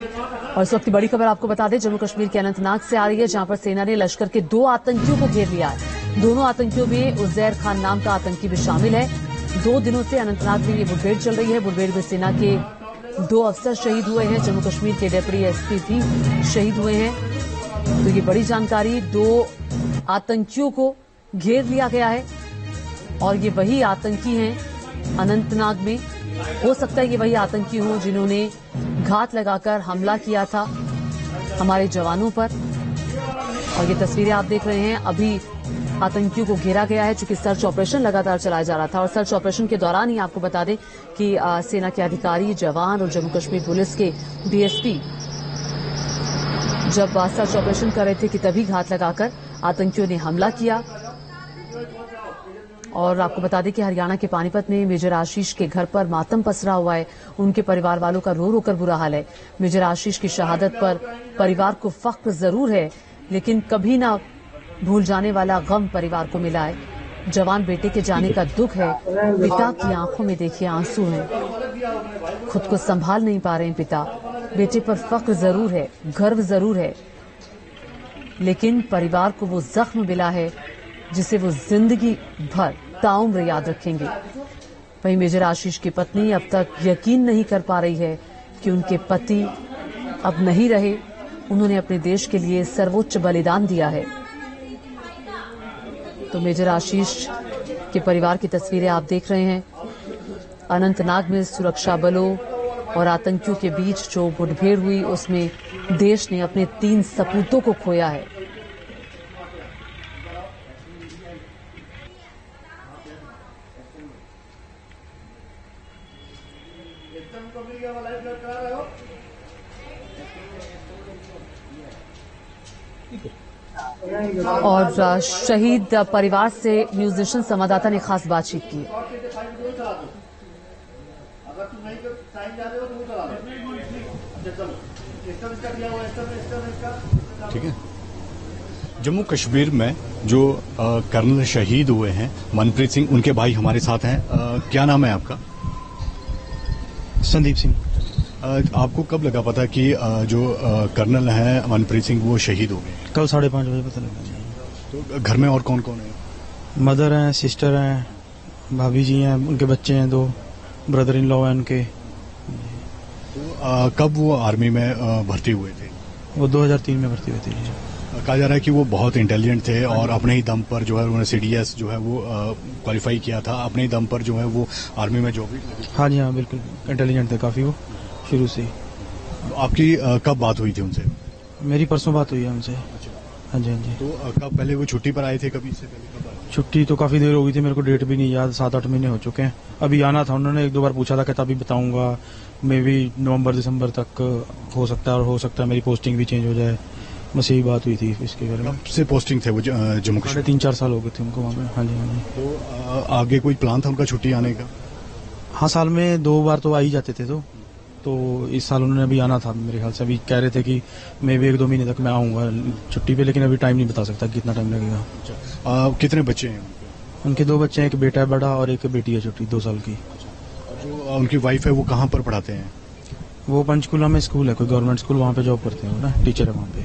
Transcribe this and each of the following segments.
और इस वक्त की बड़ी खबर आपको बता दें, जम्मू कश्मीर के अनंतनाग से आ रही है, जहां पर सेना ने लश्कर के 2 आतंकियों को घेर लिया है। दोनों आतंकियों में उजैर खान नाम का आतंकी भी शामिल है। 2 दिनों से अनंतनाग में ये मुठभेड़ चल रही है। मुठभेड़ में सेना के 2 अफसर शहीद हुए हैं। जम्मू कश्मीर के डिप्टी एसपी भी शहीद हुए हैं। तो ये बड़ी जानकारी, 2 आतंकियों को घेर लिया गया है और ये वही आतंकी हैं अनंतनाग में। हो सकता है ये वही आतंकी हों जिन्होंने घात लगाकर हमला किया था हमारे जवानों पर। और ये तस्वीरें आप देख रहे हैं, अभी आतंकियों को घेरा गया है, चूंकि सर्च ऑपरेशन लगातार चलाया जा रहा था। और सर्च ऑपरेशन के दौरान ही आपको बता दें कि सेना के अधिकारी, जवान और जम्मू कश्मीर पुलिस के डीएसपी जब सर्च ऑपरेशन कर रहे थे कि तभी घात लगाकर आतंकियों ने हमला किया। और आपको बता दें कि हरियाणा के पानीपत में मेजर आशीष के घर पर मातम पसरा हुआ है। उनके परिवार वालों का रो रो कर बुरा हाल है। मेजर आशीष की शहादत पर परिवार को फख्र जरूर है, लेकिन कभी ना भूल जाने वाला गम परिवार को मिला है। जवान बेटे के जाने का दुख है। पिता की आंखों में देखिए आंसू हैं, खुद को संभाल नहीं पा रहे हैं पिता। बेटे पर फख्र जरूर है, गर्व जरूर है, लेकिन परिवार को वो जख्म मिला है जिसे वो जिंदगी भर ताउम्र याद रखेंगे। वहीं मेजर आशीष की पत्नी अब तक यकीन नहीं कर पा रही है कि उनके पति अब नहीं रहे। उन्होंने अपने देश के लिए सर्वोच्च बलिदान दिया है। तो मेजर आशीष के परिवार की तस्वीरें आप देख रहे हैं। अनंतनाग में सुरक्षा बलों और आतंकियों के बीच जो मुठभेड़ हुई, उसमें देश ने अपने 3 सपूतों को खोया है। और शहीद परिवार से न्यूज नेशन संवाददाता ने खास बातचीत की। ठीक है। जम्मू कश्मीर में जो कर्नल शहीद हुए हैं मनप्रीत सिंह, उनके भाई हमारे साथ हैं। क्या नाम है आपका? संदीप सिंह। आपको कब लगा पता कि जो कर्नल हैं मनप्रीत सिंह वो शहीद हो गए? कल 5:30 बजे पता लगा। तो घर में और कौन कौन है? मदर हैं, सिस्टर हैं, भाभी जी हैं, उनके बच्चे हैं 2, ब्रदर इन लॉ हैं उनके। तो कब वो आर्मी में भर्ती हुए थे? वो 2003 में भर्ती हुए थे। कहा जा रहा है कि वो बहुत इंटेलिजेंट थे और अपने ही दम पर जो है उन्होंने सीडीएस जो है वो क्वालिफाई किया था। अपने ही दम पर जो है वो आर्मी में जॉब भी। हाँ जी, हाँ बिल्कुल इंटेलिजेंट थे काफी वो शुरू से। आपकी कब बात हुई थी उनसे? मेरी परसों बात हुई है उनसे। हाँ जी, हाँ जी। तो कब पहले वो छुट्टी पर आए थे? कभी इससे पहले कब आए? छुट्टी तो काफी देर हो गई थी, मेरे को डेट भी नहीं याद। 7-8 महीने हो चुके हैं। अभी आना था, उन्होंने 1-2 बार पूछा था, कहता अभी बताऊंगा, मे भी नवंबर दिसंबर तक हो सकता है, और हो सकता है मेरी पोस्टिंग भी चेंज हो जाए। बस यही बात हुई थी इसके बारे में। कब से पोस्टिंग थे वो जम्मू कश्मीर? 3-4 साल हो गए थे उनको वहाँ पे। हाँ जी, हाँ जी। तो आगे कोई प्लान था उनका छुट्टी आने का? हाँ, साल में 2 बार तो आ ही जाते थे। तो इस साल उन्होंने अभी आना था मेरे ख्याल से। अभी कह रहे थे कि मैं भी 1-2 महीने तक मैं आऊंगा छुट्टी पे, लेकिन अभी टाइम नहीं बता सकता कितना टाइम लगेगा। कितने बच्चे हैं उनके 2 बच्चे हैं, एक बेटा है बड़ा और एक बेटी है छोटी 2 साल की। जो उनकी वाइफ है वो कहाँ पर पढ़ाते हैं? वो पंचकुला में स्कूल है, कोई गवर्नमेंट स्कूल, वहाँ पे जॉब करते हैं वो ना, टीचर है वहाँ पे।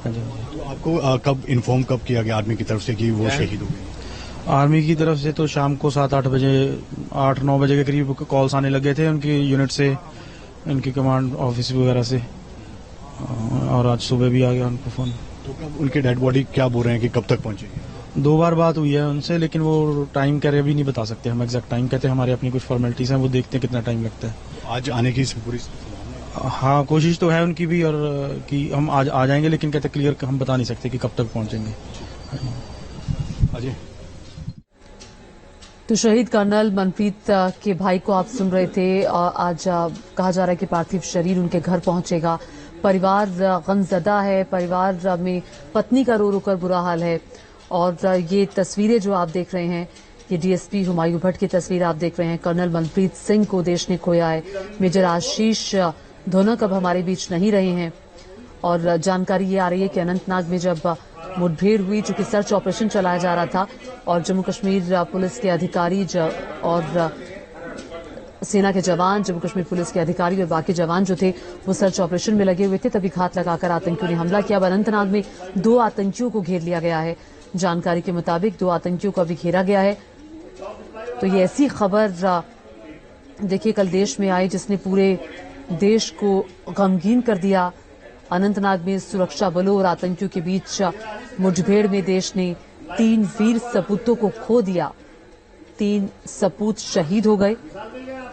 हाँ जी। तो आपको कब इन्फॉर्म कब किया गया आर्मी की तरफ से कि वो शहीद हो गए? आर्मी की तरफ से तो शाम को 7-8 बजे, 8-9 बजे के करीब कॉल्स आने लगे थे उनकी यूनिट से, उनकी कमांड ऑफिस वगैरह से। और आज सुबह भी आ गया उनको फोन। तो कब उनकी डेड बॉडी क्या बोल रहे हैं कि कब तक पहुंचेगी? 2 बार बात हुई है उनसे, लेकिन वो टाइम कह रहे अभी नहीं बता सकते हम एग्जैक्ट टाइम। कहते हैं हमारे अपनी कुछ फॉर्मेलिटीज हैं, वो देखते हैं कितना टाइम लगता है। आज आने की पूरी? हाँ, कोशिश तो है उनकी भी, और कि हम आज आ जाएंगे, लेकिन कहते क्लियर हम बता नहीं सकते कि कब तक पहुंचेंगे। अजय, तो शहीद कर्नल मनप्रीत के भाई को आप सुन रहे थे। आज कहा जा रहा है कि पार्थिव शरीर उनके घर पहुंचेगा। परिवार गमजदा है, परिवार में पत्नी का रो रो कर बुरा हाल है। और ये तस्वीरें जो आप देख रहे हैं, ये डीएसपी हुमायूं भट्ट की तस्वीर आप देख रहे हैं। कर्नल मनप्रीत सिंह को देश ने खोया है। मेजर आशीष धोनक अब हमारे बीच नहीं रहे हैं। और जानकारी ये आ रही है कि अनंतनाग में जब मुठभेड़ हुई, चूंकि सर्च ऑपरेशन चलाया जा रहा था और जम्मू कश्मीर पुलिस के अधिकारी और सेना के जवान, जम्मू कश्मीर पुलिस के अधिकारी और बाकी जवान जो थे वो सर्च ऑपरेशन में लगे हुए थे, तभी घात लगाकर आतंकियों ने हमला किया। अनंतनाग में 2 आतंकियों को घेर लिया गया है। जानकारी के मुताबिक 2 आतंकियों को अभी घेरा गया है। तो ये ऐसी खबर देखिए कल देश में आई जिसने पूरे देश को गमगीन कर दिया। अनंतनाग में सुरक्षा बलों और आतंकियों के बीच मुठभेड़ में देश ने 3 वीर सपूतों को खो दिया। 3 सपूत शहीद हो गए।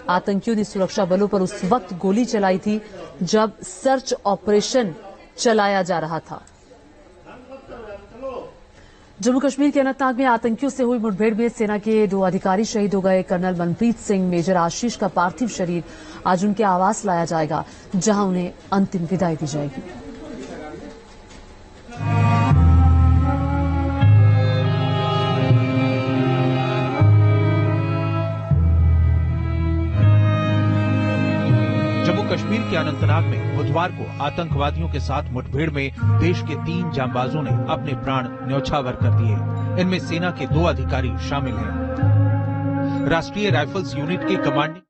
आतंकियों ने सुरक्षा बलों पर उस वक्त गोली चलाई थी जब सर्च ऑपरेशन चलाया जा रहा था। जम्मू कश्मीर के अनंतनाग में आतंकियों से हुई मुठभेड़ में सेना के 2 अधिकारी शहीद हो गए। कर्नल मनप्रीत सिंह, मेजर आशीष का पार्थिव शरीर आज उनके आवास लाया जाएगा, जहां उन्हें अंतिम विदाई दी जाएगी। जम्मू कश्मीर के अनंतनाग में बुधवार को आतंकवादियों के साथ मुठभेड़ में देश के 3 जांबाजों ने अपने प्राण न्यौछावर कर दिए। इनमें सेना के 2 अधिकारी शामिल हैं। राष्ट्रीय राइफल्स यूनिट के कमांडिंग।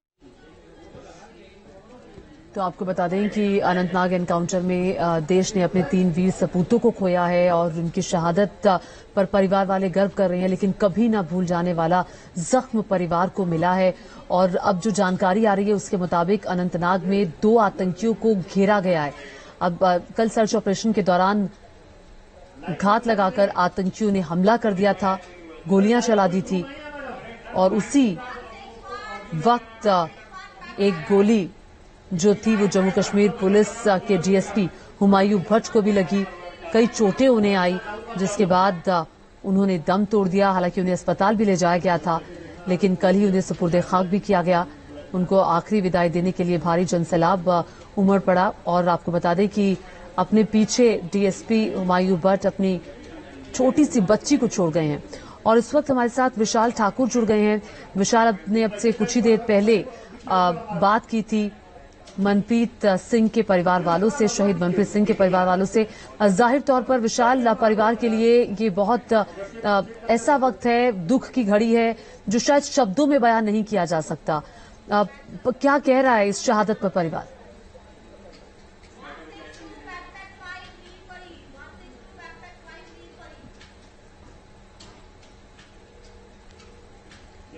तो आपको बता दें कि अनंतनाग एनकाउंटर में देश ने अपने 3 वीर सपूतों को खोया है और उनकी शहादत पर परिवार वाले गर्व कर रहे हैं, लेकिन कभी ना भूल जाने वाला जख्म परिवार को मिला है। और अब जो जानकारी आ रही है उसके मुताबिक अनंतनाग में 2 आतंकियों को घेरा गया है। अब कल सर्च ऑपरेशन के दौरान घात लगाकर आतंकियों ने हमला कर दिया था, गोलियां चला दी थी और उसी वक्त एक गोली जो थी वो जम्मू कश्मीर पुलिस के डीएसपी हुमायूं भट्ट को भी लगी। कई चोटें उन्हें आई, जिसके बाद उन्होंने दम तोड़ दिया। हालांकि उन्हें अस्पताल भी ले जाया गया था, लेकिन कल ही उन्हें सुपुर्दे खाक भी किया गया। उनको आखिरी विदाई देने के लिए भारी जनसैलाब उमड़ पड़ा। और आपको बता दें कि अपने पीछे डीएसपी हुमायूं भट्ट अपनी छोटी सी बच्ची को छोड़ गए हैं। और इस वक्त हमारे साथ विशाल ठाकुर जुड़ गए हैं। विशाल ने अब से कुछ ही देर पहले बात की थी मनप्रीत सिंह के परिवार वालों से, शहीद मनप्रीत सिंह के परिवार वालों से। जाहिर तौर पर विशाल, परिवार के लिए ये बहुत ऐसा वक्त है, दुख की घड़ी है जो शायद शब्दों में बयान नहीं किया जा सकता। क्या कह रहा है इस शहादत पर परिवार?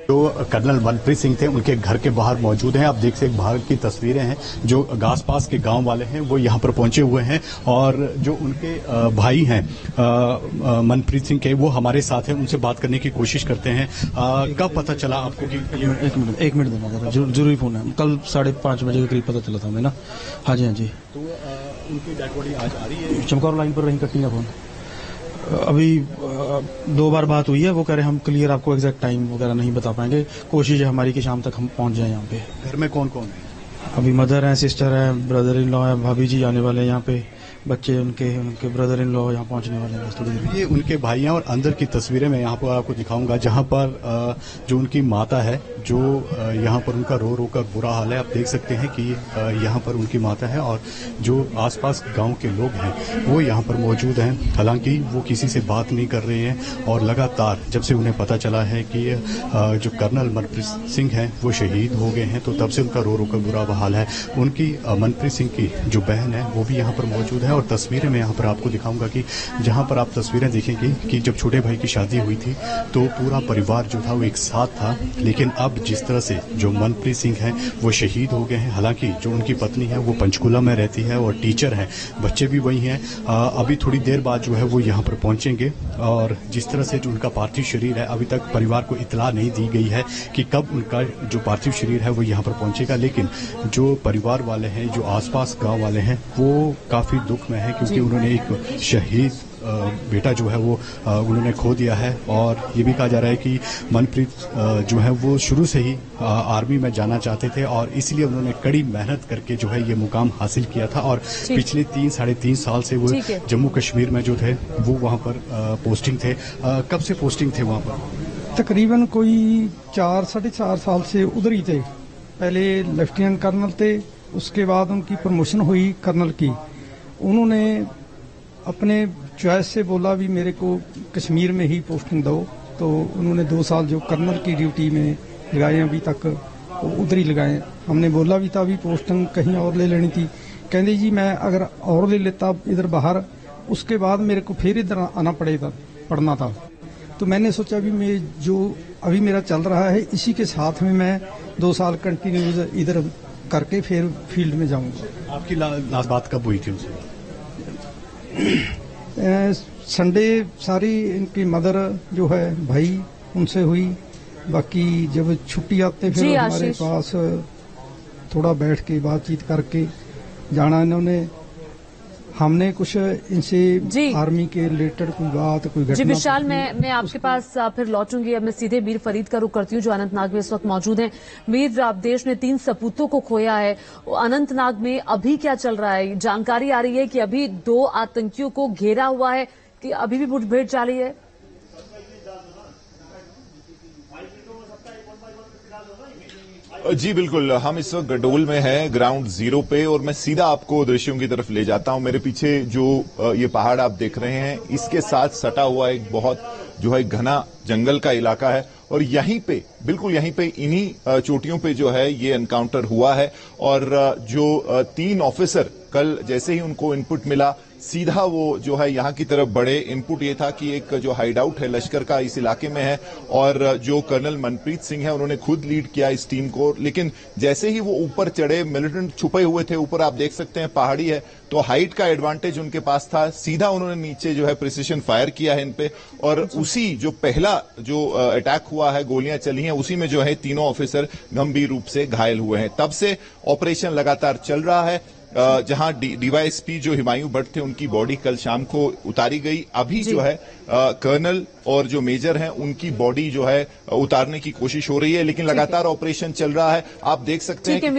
जो कर्नल मनप्रीत सिंह थे उनके घर के बाहर मौजूद हैं। आप देख सकते बाहर की तस्वीरें हैं। जो आस पास के गांव वाले हैं वो यहां पर पहुंचे हुए हैं और जो उनके भाई हैं मनप्रीत सिंह के, वो हमारे साथ हैं। उनसे बात करने की कोशिश करते हैं। कब पता चला आपको कि एक मिनट देना जरा, जरूरी फोन है। कल 5:30 बजे के करीब पता चला था हमें ना। हाँ जी, हाँ जी। तो उनकी डेड बॉडी आज आ रही है? चमकौर लाइन पर रही, कट्टी ना फोन। अभी 2 बार बात हुई है। वो कह रहे हम क्लियर आपको एग्जैक्ट टाइम वगैरह नहीं बता पाएंगे। कोशिश है हमारी कि शाम तक हम पहुंच जाएं यहाँ पे। घर में कौन कौन है? अभी मदर है, सिस्टर है, ब्रदर इन लॉ है, भाभी जी आने वाले हैं यहाँ पे, बच्चे उनके ब्रदर इन लॉ यहाँ पहुंचने वाले हैं। ये उनके भाई हैं और अंदर की तस्वीरें मैं यहाँ पर आपको दिखाऊंगा, जहाँ पर जो उनकी माता है, जो यहाँ पर उनका रो रो कर बुरा हाल है। आप देख सकते हैं कि यहाँ पर उनकी माता है और जो आसपास गांव के लोग हैं वो यहाँ पर मौजूद हैं। हालांकि वो किसी से बात नहीं कर रहे हैं और लगातार जब से उन्हें पता चला है कि जो कर्नल मनप्रीत सिंह हैं वो शहीद हो गए हैं, तो तब से उनका रो रो कर बुरा हाल है। उनकी मनप्रीत सिंह की जो बहन है वो भी यहाँ पर मौजूद है और तस्वीरें मैं यहाँ पर आपको दिखाऊंगा कि जहाँ पर आप तस्वीरें देखेंगे कि जब छोटे भाई की शादी हुई थी तो पूरा परिवार जो था वो एक साथ था। लेकिन अब जिस तरह से जो मनप्रीत सिंह हैं वो शहीद हो गए हैं। हालांकि जो उनकी पत्नी है वो पंचकुला में रहती है और टीचर है, बच्चे भी वही हैं। अभी थोड़ी देर बाद जो है वो यहाँ पर पहुंचेंगे और जिस तरह से जो उनका पार्थिव शरीर है, अभी तक परिवार को इतला नहीं दी गई है कि कब उनका जो पार्थिव शरीर है वो यहाँ पर पहुंचेगा। लेकिन जो परिवार वाले हैं, जो आसपास गांव वाले हैं, वो काफी दुख में है क्योंकि उन्होंने एक शहीद बेटा जो है वो उन्होंने खो दिया है। और ये भी कहा जा रहा है कि मनप्रीत जो है वो शुरू से ही आर्मी में जाना चाहते थे और इसलिए उन्होंने कड़ी मेहनत करके जो है ये मुकाम हासिल किया था और पिछले 3-3.5 साल से वो जम्मू कश्मीर में जो थे वो वहाँ पर पोस्टिंग थे। कब से पोस्टिंग थे वहाँ पर? तकरीबन कोई 4-4.5 साल से उधर ही थे। पहले लेफ्टिनेंट कर्नल थे, उसके बाद उनकी प्रमोशन हुई कर्नल की। उन्होंने अपने चॉइस से बोला भी मेरे को कश्मीर में ही पोस्टिंग दो, तो उन्होंने 2 साल जो कर्नल की ड्यूटी में लगाए अभी तक तो उधर ही लगाए। हमने बोला भी था भी पोस्टिंग कहीं और ले लेनी थी, कहते जी मैं अगर और ले लेता इधर बाहर, उसके बाद मेरे को फिर इधर आना पड़ना था। तो मैंने सोचा भी मैं जो अभी मेरा चल रहा है इसी के साथ में मैं 2 साल कंटिन्यू इधर करके फिर फील्ड में जाऊंगा। आपकी लास्ट बात कब हुई थी उनसे? संडे सारी इनकी मदर जो है भाई उनसे हुई, बाकी जब छुट्टी आते फिर हमारे पास थोड़ा बैठ के बातचीत करके जाना इन्होंने। हमने कुछ इनसे आर्मी के रिलेटेड कोई बात कोई घटना। जी विशाल, मैं आपके पास फिर लौटूंगी। अब मैं सीधे मीर फरीद का रुख करती हूँ जो अनंतनाग में इस वक्त मौजूद हैं। मीर, देश ने 3 सपूतों को खोया है, अनंतनाग में अभी क्या चल रहा है? जानकारी आ रही है कि अभी 2 आतंकियों को घेरा हुआ है, कि अभी भी मुठभेड़ जारी है? जी बिल्कुल, हम इस वक्त गडोल में हैं, ग्राउंड जीरो पे, और मैं सीधा आपको दृश्यों की तरफ ले जाता हूं। मेरे पीछे जो ये पहाड़ आप देख रहे हैं, इसके साथ सटा हुआ एक बहुत जो है घना जंगल का इलाका है, और यहीं पे बिल्कुल यहीं पे इन्हीं चोटियों पे जो है ये एनकाउंटर हुआ है। और जो 3 ऑफिसर कल जैसे ही उनको इनपुट मिला सीधा वो जो है यहां की तरफ बढ़े। इनपुट ये था कि एक जो हाइड आउट है लश्कर का इस इलाके में है, और जो कर्नल मनप्रीत सिंह है उन्होंने खुद लीड किया इस टीम को। लेकिन जैसे ही वो ऊपर चढ़े, मिलिटेंट छुपे हुए थे ऊपर, आप देख सकते हैं पहाड़ी है तो हाइट का एडवांटेज उनके पास था, सीधा उन्होंने नीचे जो है प्रिसिशन फायर किया है इन पे। और उसी जो पहला जो अटैक हुआ है, गोलियां चली हैं, उसी में जो है 3 ऑफिसर गंभीर रूप से घायल हुए हैं। तब से ऑपरेशन लगातार चल रहा है। जहां डीवाईएसपी जो हुमायूं भट्ट थे उनकी बॉडी कल शाम को उतारी गई। अभी जो है कर्नल और जो मेजर हैं उनकी बॉडी जो है उतारने की कोशिश हो रही है, लेकिन लगातार ऑपरेशन चल रहा है। आप देख सकते हैं कि